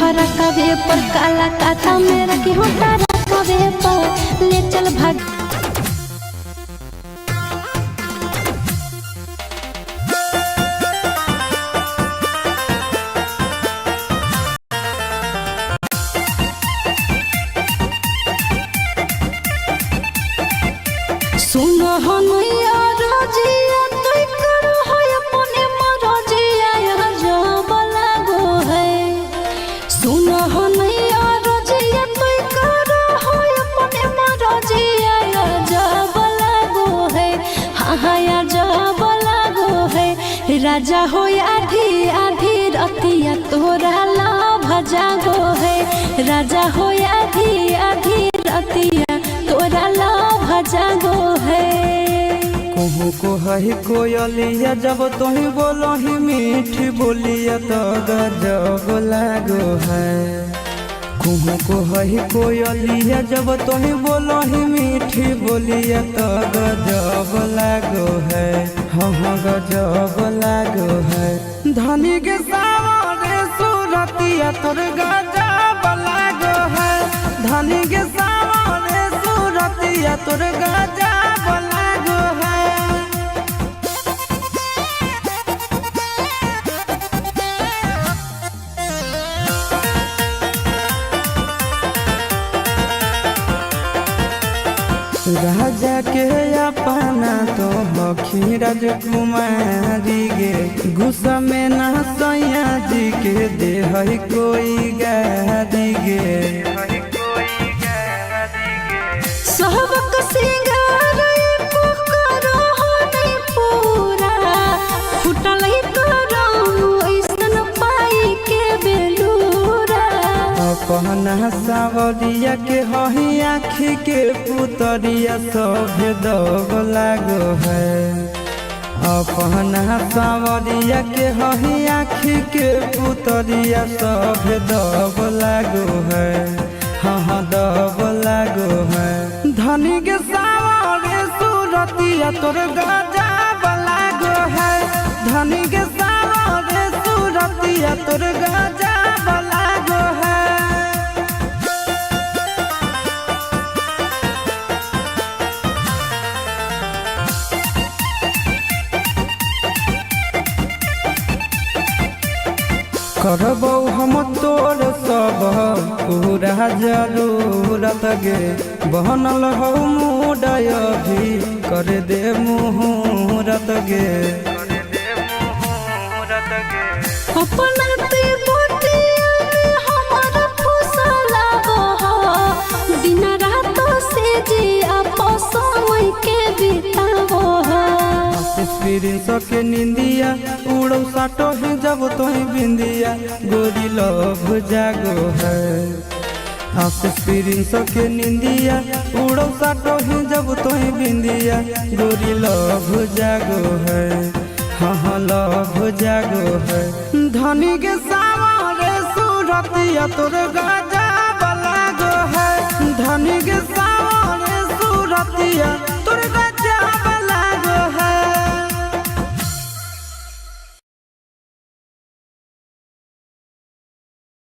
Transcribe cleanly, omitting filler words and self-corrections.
हरा कवे पर काला काता मेरा की हो तारा कवे पर ले चल भाग। सुनो हनैया रजिया तोय करो है अपने मरजिया यहाँ जब लागो है। सुनो हनैया रजिया तोय करो है अपने मरजिया यहाँ जब लागो है। हाँ हाँ यहाँ जब लागो है। राजा हो आधी आधी रतिया तोरा लाभ जागो है। राजा हो आधी आधी रतिया तोरा लाभ जागो है। कहू को है कोयलिया जब तुही बोलो ही मीठी बोलिया तो गजब लागो है। कहू को है कोयलिया जब तुही बोलो ही मीठी बोलिया तो गजब लागो है। हाँ गजब लागो है। धनी के सावरे सूरतिया तोर गजब लागो है। धनी के सावरे सूरतिया तोर गजब लागो है। राजा के अपना तो हखी राजकुमारी गे गुस्सा में ना सैया जी के दे है कोई गारी गे। सबक सिंगार करो नहीं पूरा फुटल करो ऐसन पाई के बेलूरा। अपना सावरिया के हही आखी के पुतरिया सब दब लागो है। अपना सावरिया के हही आखी के पुतरिया सब दब लागो है। हाँ दब लागो है। धनी के सावरे सूरतिया तोर गजब लागो है। धनी के सावरे सूरतिया तोर गजब लागो है। करबौ हम तोर सब पूरा जरूरत गे बनल हो मुडय भी कर दे मुहूर्त गे। अपना ते बोटिया में हमारा फुसलाबो हो दिन रात से जी आपो समय के बिताबो हो। एक्सपीरियंस के निंदिया उड़ो साटो ही जब तोही बिंदिया गोरी लव जागो है। एक्सपीरियंस के निंदिया उड़ो साटो ही जब तोही बिंदिया गोरी लव जागो है। हाँ लव जागो है। धनी के सावरे सूरतिया तोर गजब लागो है। धनी के सावरे सूरतिया तोर